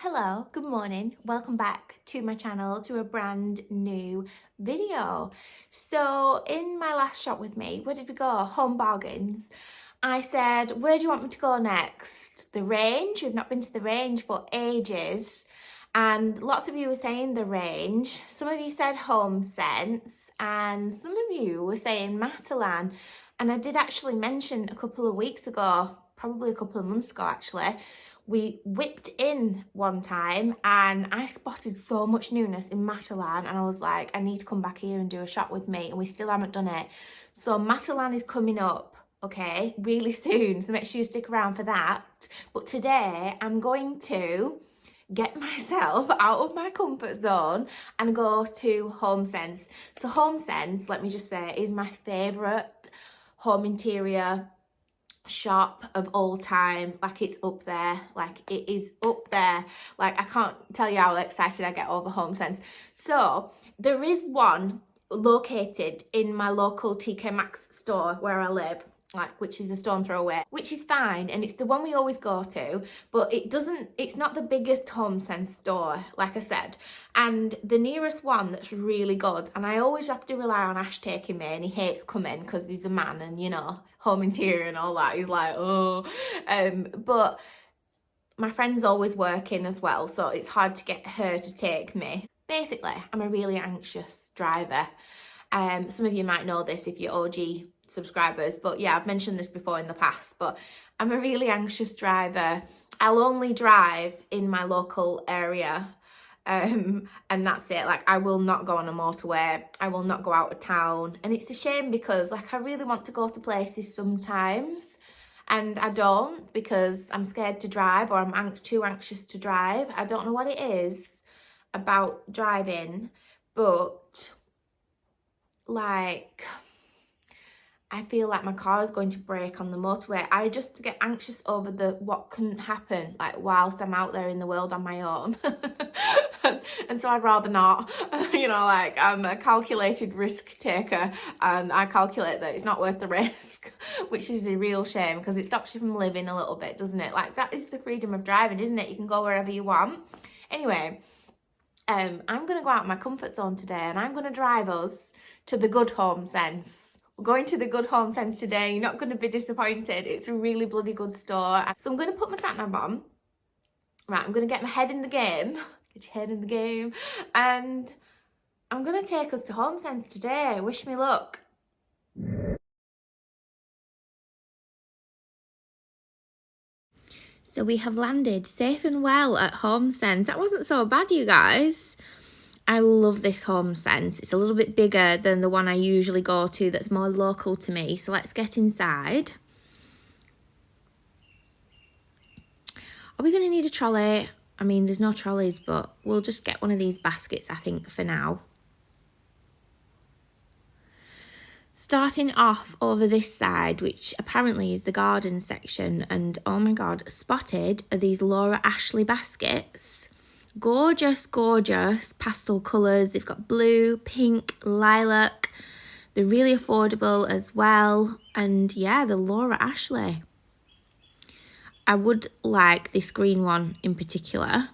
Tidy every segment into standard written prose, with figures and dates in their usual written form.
Hello, good morning. Welcome back to my channel to a brand new video. So in my last shop with me, where did we go? Home Bargains. I said, where do you want me to go next? The Range. We've not been to the Range for ages. And lots of you were saying the Range. Some of you said HOMESENSE and some of you were saying Matalan. And I did actually mention a couple of weeks ago, probably a couple of months ago actually, we whipped in one time and I spotted so much newness in Matalan and I was like, I need to come back here and do a shop with me, and we still haven't done it. So Matalan is coming up, okay, really soon, so make sure you stick around for that. But today I'm going to get myself out of my comfort zone and go to HOMESENSE. So HOMESENSE, let me just say, is my favourite home interior shop of all time. Like, it's up there, like it is up there. Like, I can't tell you how excited I get over HOMESENSE. So there is one located in my local TK Maxx store where I live, like, which is a stone throw away, which is fine, and it's the one we always go to, but it's not the biggest HOMESENSE store, like I said. And the nearest one that's really good, and I always have to rely on Ash taking me, and he hates coming because he's a man and, you know, home interior and all that, he's like, oh, but my friend's always working as well, so it's hard to get her to take me. Basically, I'm a really anxious driver. Some of you might know this if you're OG subscribers, but yeah, I've mentioned this before in the past, but I'm a really anxious driver. I'll only drive in my local area, and that's it. Like, I will not go on a motorway, I will not go out of town, and it's a shame because, like, I really want to go to places sometimes and I don't, because I'm scared to drive, or I'm too anxious to drive. I don't know what it is about driving, but like, I feel like my car is going to break on the motorway. I just get anxious over what can happen, like, whilst I'm out there in the world on my own. And so I'd rather not, you know, like, I'm a calculated risk taker, and I calculate that it's not worth the risk, which is a real shame because it stops you from living a little bit, doesn't it? Like, that is the freedom of driving, isn't it? You can go wherever you want. Anyway, I'm going to go out of my comfort zone today, and I'm going to drive us to the good HOMESENSE. We're going to the good HOMESENSE today. You're not going to be disappointed. It's a really bloody good store. So I'm going to put my sat nav on. Right, I'm going to get my head in the game. Get your head in the game. And I'm going to take us to HOMESENSE today. Wish me luck. So we have landed safe and well at HOMESENSE. That wasn't so bad, you guys. I love this HOMESENSE. It's a little bit bigger than the one I usually go to that's more local to me. So let's get inside. Are we going to need a trolley? I mean, there's no trolleys, but we'll just get one of these baskets, I think, for now. Starting off over this side, which apparently is the garden section, and oh my god, spotted are these Laura Ashley baskets. Gorgeous, gorgeous pastel colours. They've got blue, pink, lilac. They're really affordable as well. And yeah, the Laura Ashley. I would like this green one in particular.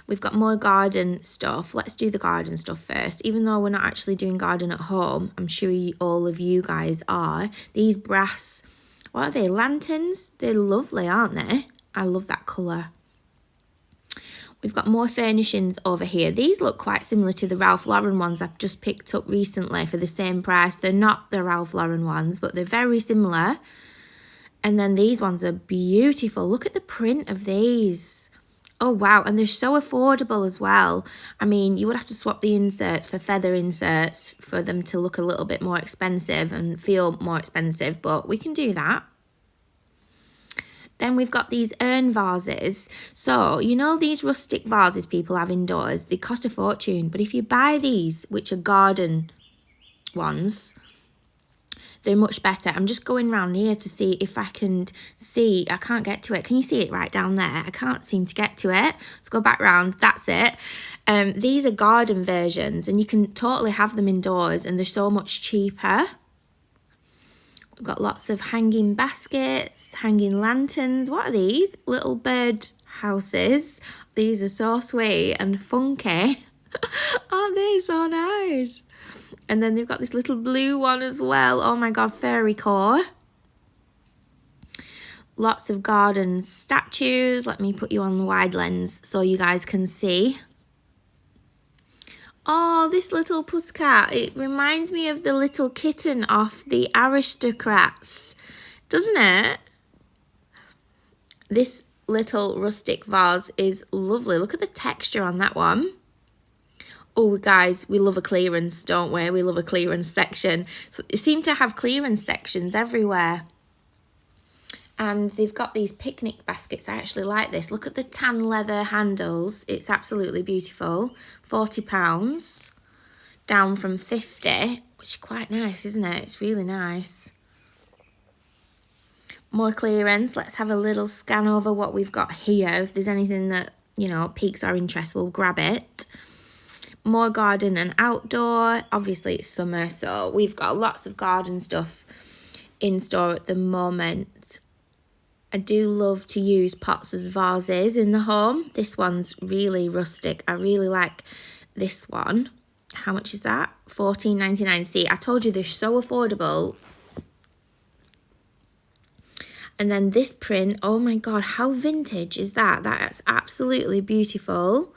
We've got more garden stuff. Let's do the garden stuff first. Even though we're not actually doing garden at home, I'm sure all of you guys are. These brass, what are they, lanterns? They're lovely, aren't they? I love that colour. We've got more furnishings over here. These look quite similar to the Ralph Lauren ones I've just picked up recently for the same price. They're not the Ralph Lauren ones, but they're very similar. And then these ones are beautiful. Look at the print of these. Oh, wow. And they're so affordable as well. I mean, you would have to swap the inserts for feather inserts for them to look a little bit more expensive and feel more expensive, but we can do that. Then we've got these urn vases. So, you know these rustic vases people have indoors? They cost a fortune. But if you buy these, which are garden ones, they're much better. I'm just going around here to see if I can see. I can't get to it. Can you see it right down there? I can't seem to get to it. Let's go back round. That's it. These are garden versions, and you can totally have them indoors, and they're so much cheaper. We've got lots of hanging baskets, hanging lanterns. What are these? Little bird houses. These are so sweet and funky. Aren't they so nice? And then they've got this little blue one as well. Oh my God, fairy core. Lots of garden statues. Let me put you on the wide lens so you guys can see. Oh, this little pussycat. It reminds me of the little kitten off the Aristocrats, doesn't it? This little rustic vase is lovely. Look at the texture on that one. Oh, guys, we love a clearance, don't we? We love a clearance section. So they seem to have clearance sections everywhere. And they've got these picnic baskets. I actually like this. Look at the tan leather handles. It's absolutely beautiful. £40, down from 50, which is quite nice, isn't it? It's really nice. More clearance. Let's have a little scan over what we've got here. If there's anything that, you know, piques our interest, we'll grab it. More garden and outdoor. Obviously, it's summer, so we've got lots of garden stuff in store at the moment. I do love to use pots as vases in the home. This one's really rustic. I really like this one. How much is that? $14.99. See, I told you they're so affordable. And then this print, oh my God, how vintage is that? That's absolutely beautiful.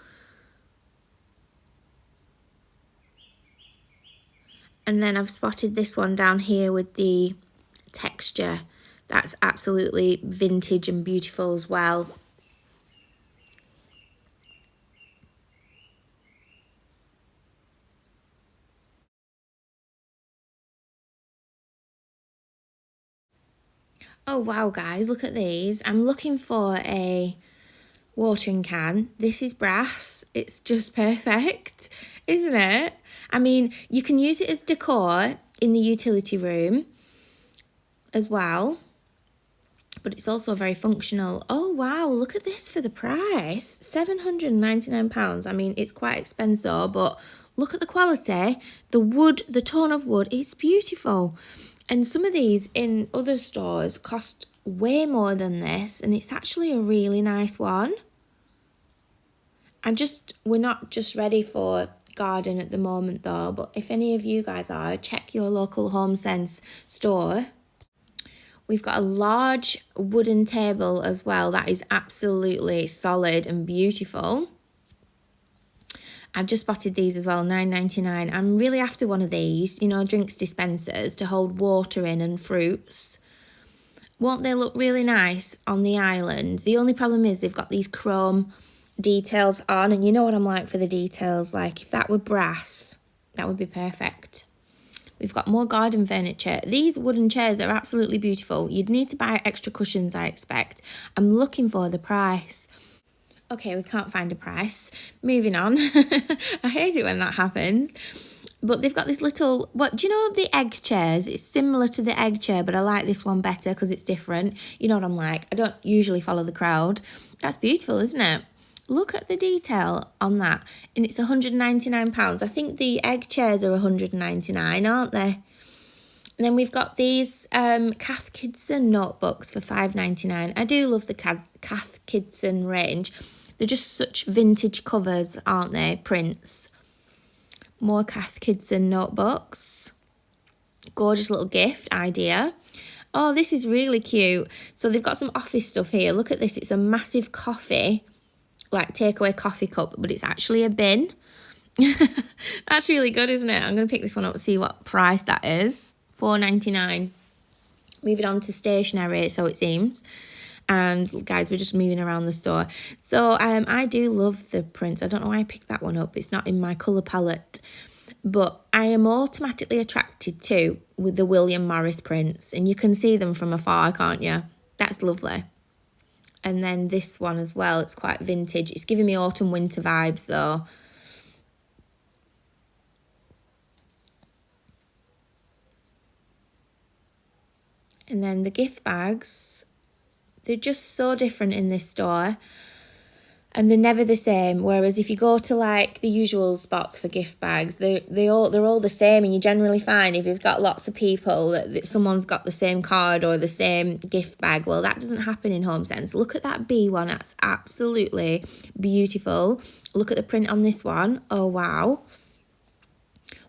And then I've spotted this one down here with the texture. That's absolutely vintage and beautiful as well. Oh wow, guys, look at these. I'm looking for a watering can. This is brass. It's just perfect, isn't it? I mean, you can use it as decor in the utility room as well, but it's also very functional. Oh wow, look at this for the price. £799. I mean, it's quite expensive, but look at the quality. The wood, the tone of wood, it's beautiful. And some of these in other stores cost way more than this, and it's actually a really nice one. We're not just ready for garden at the moment though, but if any of you guys are, check your local HOMESENSE store. We've got a large wooden table as well that is absolutely solid and beautiful. I've just spotted these as well, $9.99. I'm really after one of these, you know, drinks dispensers to hold water in and fruits. Won't they look really nice on the island? The only problem is they've got these chrome details on, and you know what I'm like for the details. Like, if that were brass, that would be perfect. We've got more garden furniture. These wooden chairs are absolutely beautiful. You'd need to buy extra cushions, I expect. I'm looking for the price. Okay, we can't find a price. Moving on. I hate it when that happens. But they've got this little, what do you know, the egg chairs? It's similar to the egg chair, but I like this one better because it's different. You know what I'm like. I don't usually follow the crowd. That's beautiful, isn't it? Look at the detail on that. And it's £199. I think the egg chairs are £199, aren't they? And then we've got these Cath Kidston notebooks for £5.99. I do love the Cath Kidston range. They're just such vintage covers, aren't they? Prints. More Cath Kidston notebooks. Gorgeous little gift idea. Oh, this is really cute. So they've got some office stuff here. Look at this. It's a massive coffee, like takeaway coffee cup, but it's actually a bin. That's really good, isn't it? I'm going to pick this one up and see what price that is. $4.99. Moving on to stationery, so it seems. And guys, we're just moving around the store. So I do love the prints. I don't know why I picked that one up. It's not in my colour palette. But I am automatically attracted to with the William Morris prints. And you can see them from afar, can't you? That's lovely. And then this one as well. It's quite vintage. It's giving me autumn winter vibes though. And then the gift bags, they're just so different in this store. and they're never the same. Whereas if you go to like the usual spots for gift bags, they're all the same, and you generally find if you've got lots of people that someone's got the same card or the same gift bag. Well, that doesn't happen in HomeSense. Look at that B one, that's absolutely beautiful. Look at the print on this one. Oh wow.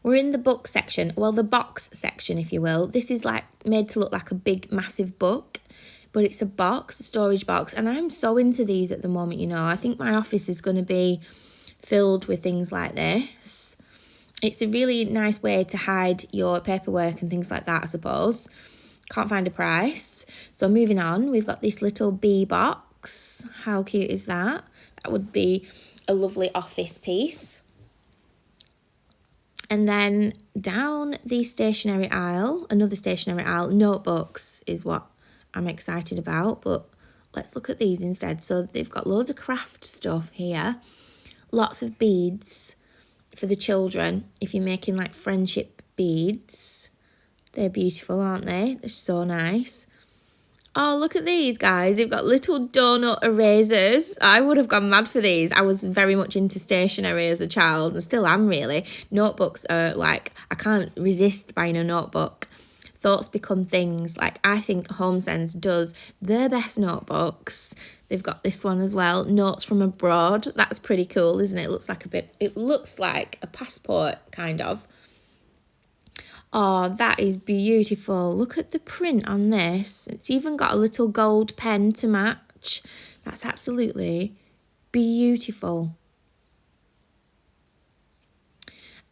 We're in the book section, well, the box section, if you will. This is like made to look like a big, massive book, but it's a box, a storage box. And I'm so into these at the moment, you know. I think my office is going to be filled with things like this. It's a really nice way to hide your paperwork and things like that, I suppose. Can't find a price. So moving on, we've got this little bee box. How cute is that? That would be a lovely office piece. And then down the stationery aisle, another stationery aisle, notebooks is what I'm excited about. But let's look at these instead. So they've got loads of craft stuff here. Lots of beads for the children. If you're making like friendship beads, they're beautiful, aren't they? They're so nice. Oh, look at these, guys. They've got little donut erasers. I would have gone mad for these. I was very much into stationery as a child, and still am, really. Notebooks are like, I can't resist buying a notebook. Thoughts become things. Like, I think HomeSense does their best notebooks. They've got this one as well. Notes from abroad. That's pretty cool, isn't it? It looks like a passport, kind of. Oh, that is beautiful. Look at the print on this. It's even got a little gold pen to match. That's absolutely beautiful.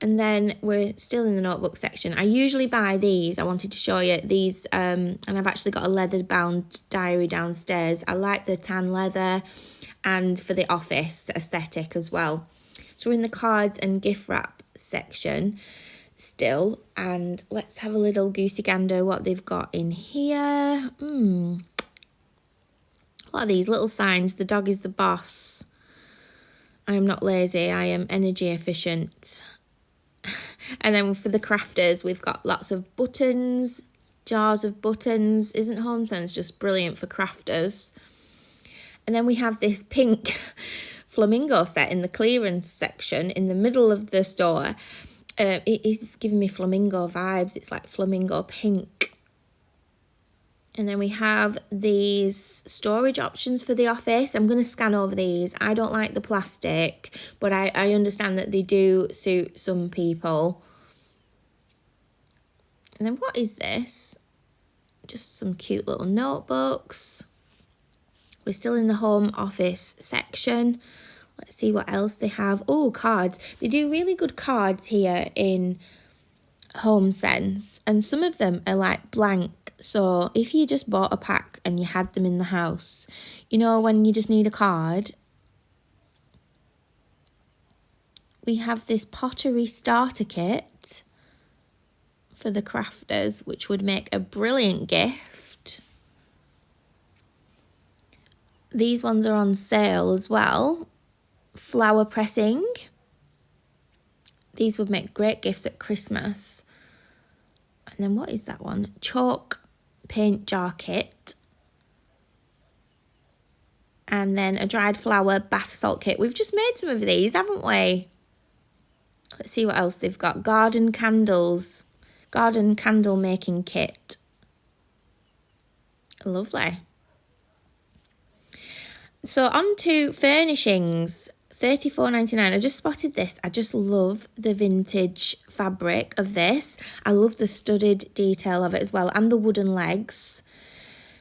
And then we're still in the notebook section. I usually buy these. I wanted to show you these, and I've actually got a leather-bound diary downstairs. I like the tan leather and for the office aesthetic as well. So we're in the cards and gift wrap section still, and let's have a little goosey gander what they've got in here. What are these little signs? The dog is the boss. I am not lazy, I am energy efficient. And then for the crafters, we've got lots of buttons, jars of buttons. Isn't HomeSense just brilliant for crafters? And then we have this pink flamingo set in the clearance section in the middle of the store. It is giving me flamingo vibes. It's like flamingo pink. And then we have these storage options for the office. I'm going to scan over these. I don't like the plastic, but I understand that they do suit some people. And then what is this? Just some cute little notebooks. We're still in the home office section. Let's see what else they have. Oh, cards. They do really good cards here in HomeSense, and some of them are like blank. So if you just bought a pack and you had them in the house, you know, when you just need a card. We have this pottery starter kit for the crafters, which would make a brilliant gift. These ones are on sale as well. Flower pressing. These would make great gifts at Christmas. And then what is that one? Chalk paint jar kit. And then a dried flower bath salt kit. We've just made some of these, haven't we? Let's see what else they've got. Garden candles. Garden candle making kit. Lovely. So on to furnishings. $34.99. I just spotted this. I just love the vintage fabric of this. I love the studded detail of it as well, and the wooden legs.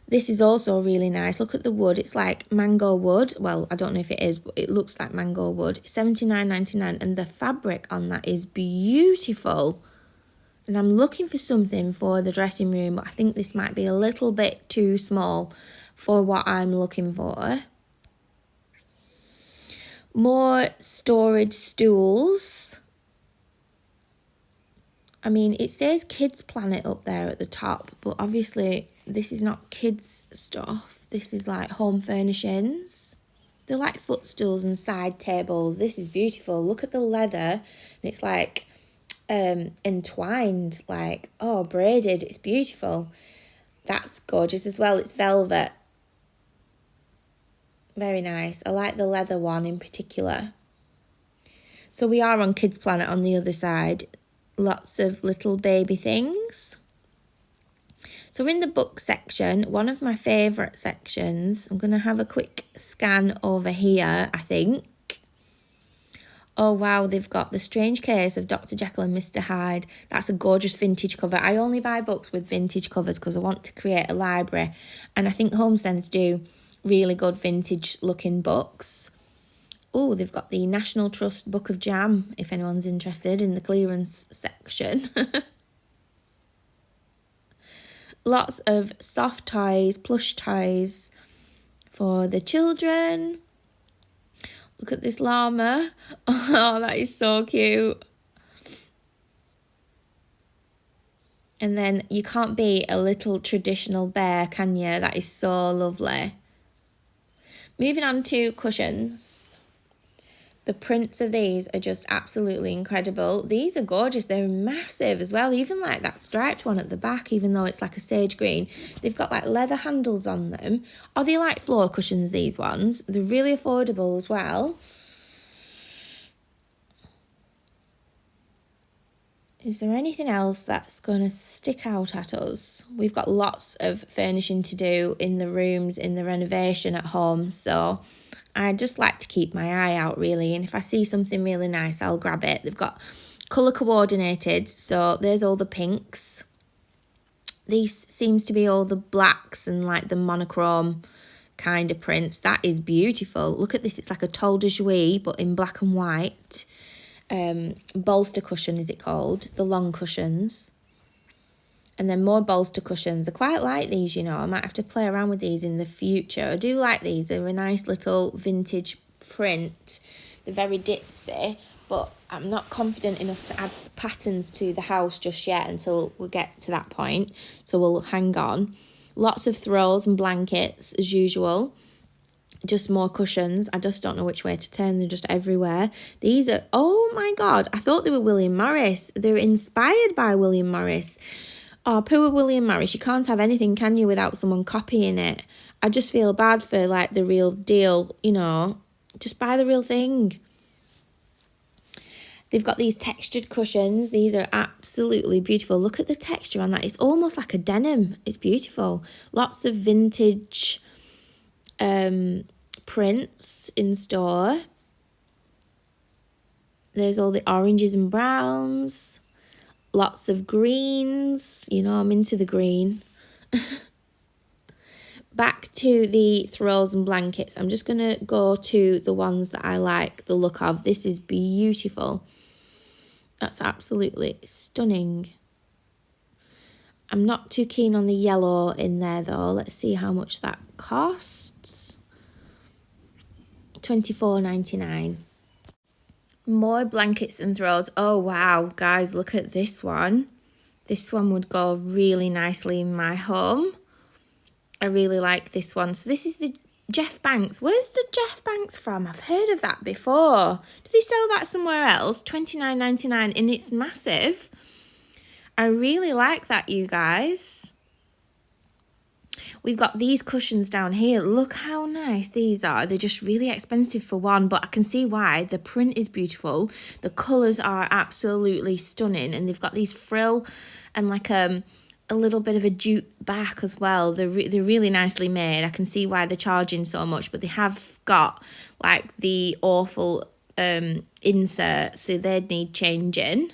This is also really nice. Look at the wood. It's like mango wood. Well, I don't know if it is, but it looks like mango wood. $79.99, and the fabric on that is beautiful. And I'm looking for something for the dressing room, but I think this might be a little bit too small for what I'm looking for. More storage stools. I mean, it says Kids Planet up there at the top, but obviously this is not kids stuff. This is like home furnishings. They're like footstools and side tables. This is beautiful. Look at the leather. And it's like entwined, like, oh, braided. It's beautiful. That's gorgeous as well. It's velvet. Very nice. I like the leather one in particular. So we are on Kids Planet on the other side. Lots of little baby things. So we're in the book section, one of my favourite sections. I'm going to have a quick scan over here, I think. Oh wow, they've got The Strange Case of Dr. Jekyll and Mr. Hyde. That's a gorgeous vintage cover. I only buy books with vintage covers because I want to create a library. And I think HOMESENSE do really good vintage looking books. Oh, they've got the National Trust Book of Jam, if anyone's interested, in the clearance section. Lots of soft toys, plush toys for the children. Look at this llama. Oh, that is so cute. And then you can't beat a little traditional bear, can you? That is so lovely. Moving on to cushions. The prints of these are just absolutely incredible. These are gorgeous. They're massive as well. Even like that striped one at the back, even though it's like a sage green. They've got like leather handles on them. Are they like floor cushions, these ones? They're really affordable as well. Is there anything else that's going to stick out at us? We've got lots of furnishing to do in the rooms, in the renovation at home. So I just like to keep my eye out, really. And if I see something really nice, I'll grab it. They've got colour coordinated. So there's all the pinks. These seems to be all the blacks and like the monochrome kind of prints. That is beautiful. Look at this. It's like a tol de jouy, but in black and white. Bolster cushion, is it called? The long cushions. And then more bolster cushions. I quite like these, you know. I might have to play around with these in the future. I do like these. They're a nice little vintage print. They're very ditzy, but I'm not confident enough to add the patterns to the house just yet until we get to that point. So we'll hang on. Lots of throws and blankets as usual. Just more cushions. I just don't know which way to turn. They're just everywhere. These are, oh my God, I thought they were William Morris. They're inspired by William Morris. Oh, poor William Morris. You can't have anything, can you, without someone copying it? I just feel bad for like the real deal, you know. Just buy the real thing. They've got these textured cushions. These are absolutely beautiful. Look at the texture on that. It's almost like a denim. It's beautiful. Lots of vintage prints in store. There's all the oranges and browns. Lots of greens. You know, I'm into the green. Back to the throws and blankets. I'm just going to go to the ones that I like the look of. This is beautiful. That's absolutely stunning. I'm not too keen on the yellow in there though. Let's see how much that costs. $24.99. More blankets and throws. Oh wow, guys, look at this one. This one would go really nicely in my home. I really like this one. So this is the Jeff Banks. Where's the Jeff Banks from? I've heard of that before. Do they sell that somewhere else? $29.99 and it's massive. I really like that, you guys. We've got these cushions down here. Look how nice these are. They're just really expensive for one, but I can see why. The print is beautiful. The colours are absolutely stunning. And they've got these frill and like a little bit of a jute back as well. They're really nicely made. I can see why they're charging so much, but they have got like the awful insert, so they'd need changing.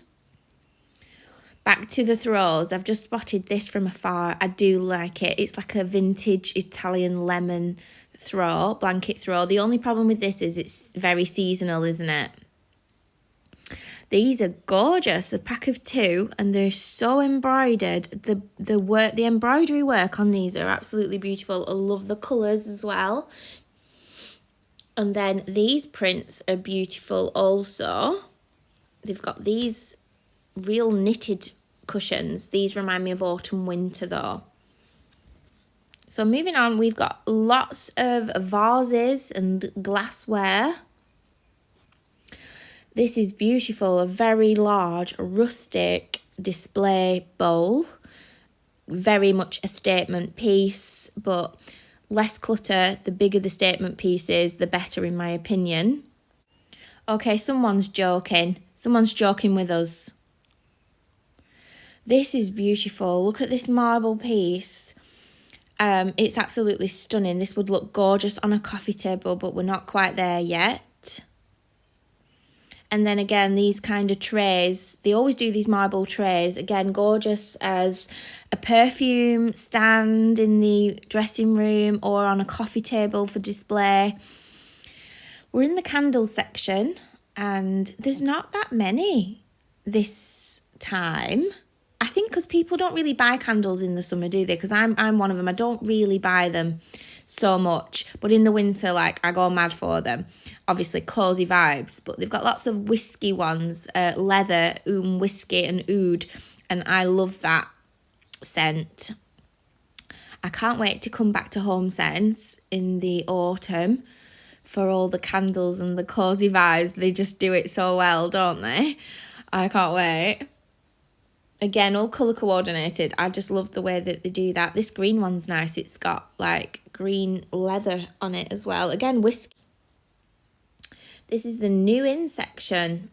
Back to the throws. I've just spotted this from afar. I do like it. It's like a vintage Italian lemon throw, blanket throw. The only problem with this is it's very seasonal, isn't it? These are gorgeous. A pack of 2 and they're so embroidered. The embroidery work on these are absolutely beautiful. I love the colours as well. And then these prints are beautiful also. They've got these real knitted cushions. These remind me of autumn winter though. So moving on, we've got lots of vases and glassware. This is beautiful, a very large rustic display bowl. Very much a statement piece, but less clutter, the bigger the statement piece is, the better in my opinion. Okay, someone's joking. Someone's joking with us. This is beautiful. Look at this marble piece. It's absolutely stunning. This would look gorgeous on a coffee table, but we're not quite there yet. And then again, these kind of trays, they always do these marble trays. Again, gorgeous as a perfume stand in the dressing room or on a coffee table for display. We're in the candles section and there's not that many this time. I think because people don't really buy candles in the summer, do they? Because I'm one of them. I don't really buy them so much, but in the winter, like, I go mad for them. Obviously cozy vibes, but they've got lots of whiskey ones, leather, whiskey and oud, and I love that scent. I can't wait to come back to HOMESENSE in the autumn for all the candles and the cozy vibes. They just do it so well, don't they? I can't wait. Again, all colour coordinated. I just love the way that they do that. This green one's nice. It's got like green leather on it as well. Again, whiskey. This is the new in section.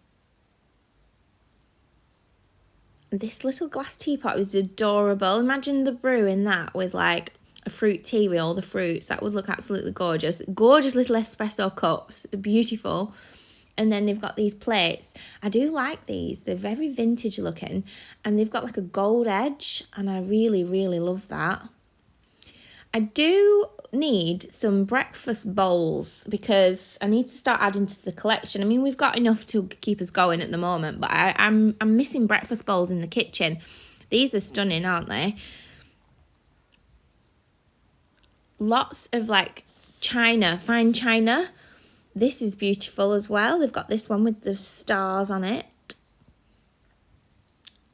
This little glass teapot is adorable. Imagine the brew in that with like a fruit tea with all the fruits. That would look absolutely gorgeous. Gorgeous little espresso cups. Beautiful. And then they've got these plates. I do like these. They're very vintage looking. And they've got like a gold edge. And I really, really love that. I do need some breakfast bowls because I need to start adding to the collection. I mean, we've got enough to keep us going at the moment. But I'm missing breakfast bowls in the kitchen. These are stunning, aren't they? Lots of like china, fine china. This is beautiful as well. They've got this one with the stars on it.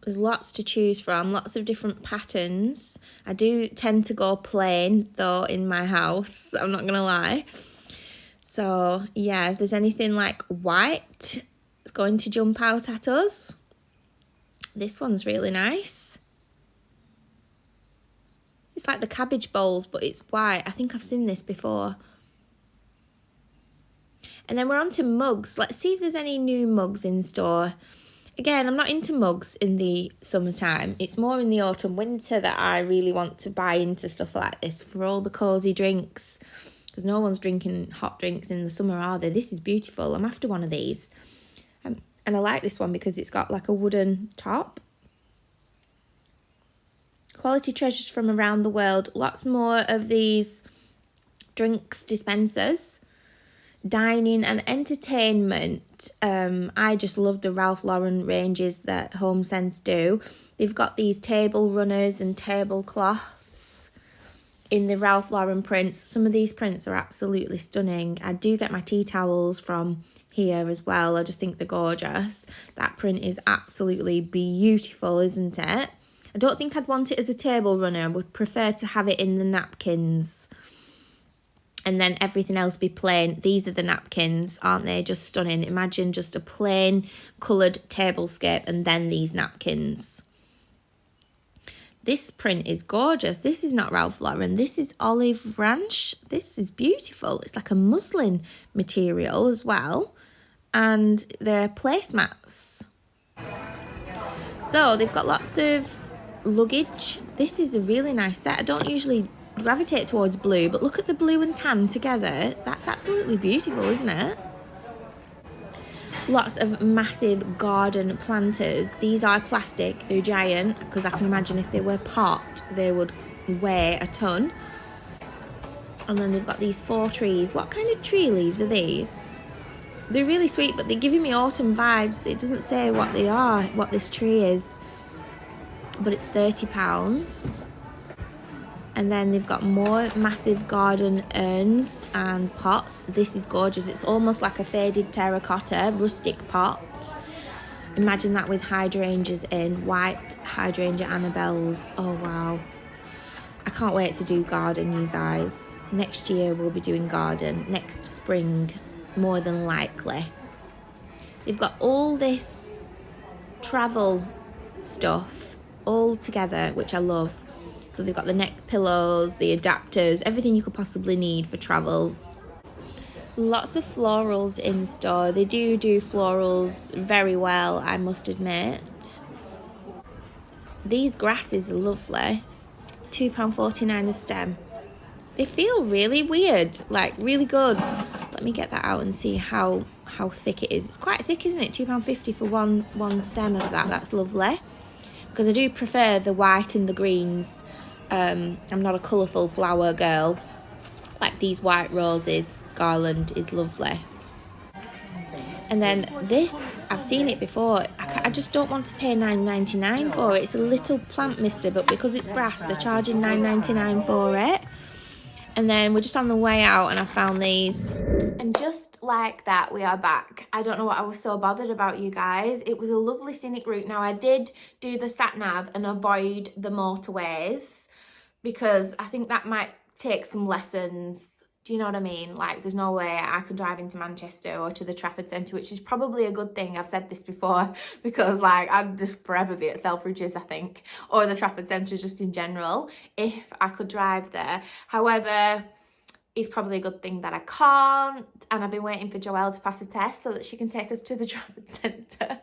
There's lots to choose from, lots of different patterns. I do tend to go plain, though, in my house. I'm not going to lie. So, yeah, if there's anything like white, it's going to jump out at us. This one's really nice. It's like the cabbage bowls, but it's white. I think I've seen this before. And then we're on to mugs. Let's see if there's any new mugs in store. Again, I'm not into mugs in the summertime. It's more in the autumn, winter that I really want to buy into stuff like this for all the cosy drinks. Because no one's drinking hot drinks in the summer, are they? This is beautiful. I'm after one of these. And I like this one because it's got like a wooden top. Quality treasures from around the world. Lots more of these drinks dispensers. Dining and entertainment. I just love the Ralph Lauren ranges that HOMESENSE do. They've got these table runners and tablecloths in the Ralph Lauren prints. Some of these prints are absolutely stunning. I do get my tea towels from here as well. I just think they're gorgeous. That print is absolutely beautiful, isn't it? I don't think I'd want it as a table runner. I would prefer to have it in the napkins. And then everything else be plain. These are the napkins, aren't they? Just stunning. Imagine just a plain coloured tablescape and then these napkins. This print is gorgeous. This is not Ralph Lauren. This is Olive Branch. This is beautiful. It's like a muslin material as well. And they're placemats. So they've got lots of luggage. This is a really nice set. I don't usually gravitate towards blue, but look at the blue and tan together. That's absolutely beautiful, isn't it? Lots of massive garden planters. These are plastic. They're giant because I can imagine if they were pot they would weigh a ton. And then they've got these 4 trees. What kind of tree leaves are these? They're really sweet, but they're giving me autumn vibes. It doesn't say what they are, what this tree is, but it's £30. And then they've got more massive garden urns and pots. This is gorgeous. It's almost like a faded terracotta rustic pot. Imagine that with hydrangeas in. White hydrangea Annabelles. Oh, wow. I can't wait to do garden, you guys. Next year we'll be doing garden. Next spring, more than likely. They've got all this travel stuff all together, which I love. So they've got the neck pillows, the adapters, everything you could possibly need for travel. Lots of florals in store. They do florals very well, I must admit. These grasses are lovely. £2.49 a stem. They feel really weird, like really good. Let me get that out and see how thick it is. It's quite thick, isn't it? £2.50 for one stem of that. That's lovely. Because I do prefer the white and the greens. I'm not a colourful flower girl. Like these white roses garland is lovely. And then this, I've seen it before. I just don't want to pay $9.99 for it. It's a little plant mister, but because it's brass, they're charging $9.99 for it. And then we're just on the way out and I found these. And just like that, we are back. I don't know what I was so bothered about, you guys. It was a lovely scenic route. Now, I did do the sat-nav and avoid the motorways because I think that might take some lessons. Do you know what I mean? Like, there's no way I could drive into Manchester or to the Trafford Centre, which is probably a good thing. I've said this before because, like, I'd just forever be at Selfridges, I think, or the Trafford Centre just in general, if I could drive there. However, it's probably a good thing that I can't, and I've been waiting for Joelle to pass a test so that she can take us to the Trafford Centre.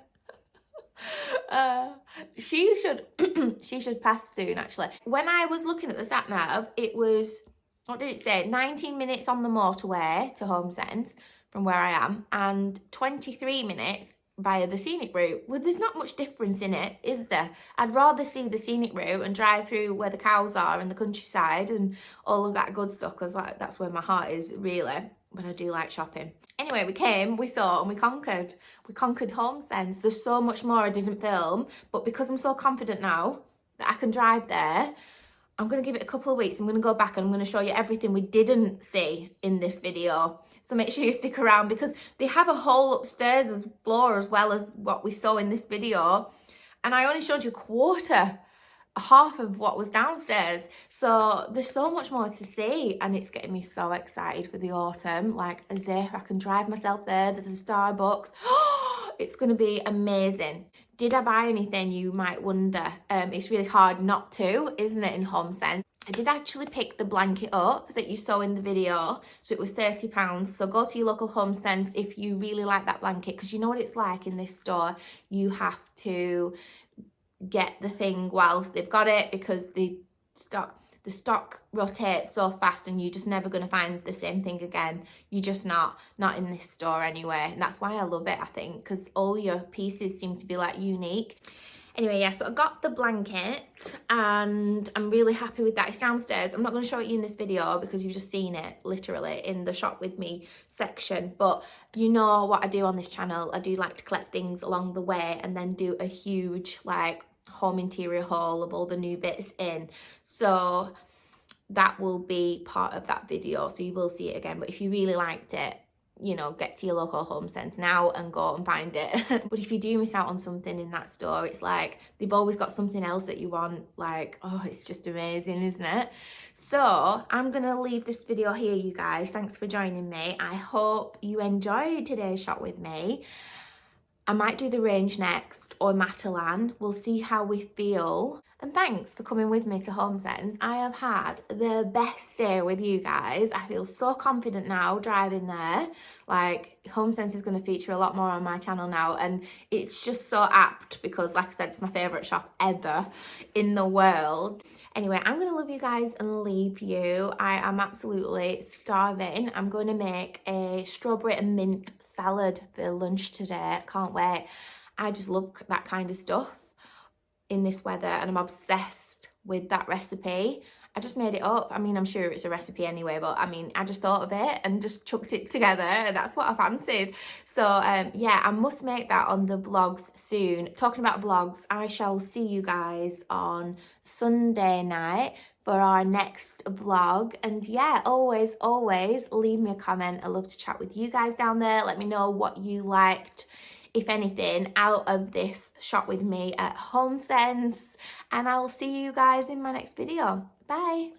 She should pass soon, actually. When I was looking at the sat nav, it was, what did it say? 19 minutes on the motorway to HOMESENSE from where I am, and 23 minutes via the scenic route. Well, there's not much difference in it, is there? I'd rather see the scenic route and drive through where the cows are and the countryside and all of that good stuff, because like, that's where my heart is, really. But I do like shopping. Anyway, we came, we saw, and we conquered. We conquered HOMESENSE. There's so much more I didn't film, but because I'm so confident now that I can drive there, I'm going to give it a couple of weeks. I'm going to go back and I'm going to show you everything we didn't see in this video. So make sure you stick around because they have a whole upstairs as floor as well as what we saw in this video. And I only showed you half of what was downstairs. So there's so much more to see and it's getting me so excited for the autumn. Like as if I can drive myself there. There's a Starbucks. It's going to be amazing. Did I buy anything, you might wonder? It's really hard not to, isn't it, in HOMESENSE? I did actually pick the blanket up that you saw in the video, so it was £30. So go to your local HOMESENSE if you really like that blanket, because you know what it's like in this store. You have to get the thing whilst they've got it because the stock rotates so fast and you're just never going to find the same thing again. You're just not in this store anyway, and that's why I love it, I think, because all your pieces seem to be like unique. Anyway, yeah, so I got the blanket and I'm really happy with that. It's downstairs. I'm not going to show it you in this video because you've just seen it literally in the shop with me section, but you know what I do on this channel. I do like to collect things along the way and then do a huge like home interior haul of all the new bits in. So that will be part of that video, so you will see it again. But if you really liked it, you know, get to your local HOMESENSE now and go and find it. But if you do miss out on something in that store, it's like they've always got something else that you want. Like, oh, it's just amazing, isn't it? So I'm gonna leave this video here, you guys. Thanks for joining me. I hope you enjoyed today's shop with me. I might do the range next or Matalan. We'll see how we feel. And thanks for coming with me to HOMESENSE. I have had the best day with you guys. I feel so confident now driving there. Like, HOMESENSE is going to feature a lot more on my channel now. And it's just so apt because, like I said, it's my favourite shop ever in the world. Anyway, I'm going to love you guys and leave you. I am absolutely starving. I'm going to make a strawberry and mint salad for lunch today. I can't wait. I just love that kind of stuff in this weather and I'm obsessed with that recipe. I just made it up. I mean, I'm sure it's a recipe anyway, but I mean, I just thought of it and just chucked it together and that's what I fancied. So yeah, I must make that on the vlogs soon. Talking about vlogs, I shall see you guys on Sunday night for our next vlog. And yeah, always leave me a comment. I love to chat with you guys down there. Let me know what you liked, if anything, out of this shop with me at HOMESENSE. And I will see you guys in my next video. Bye.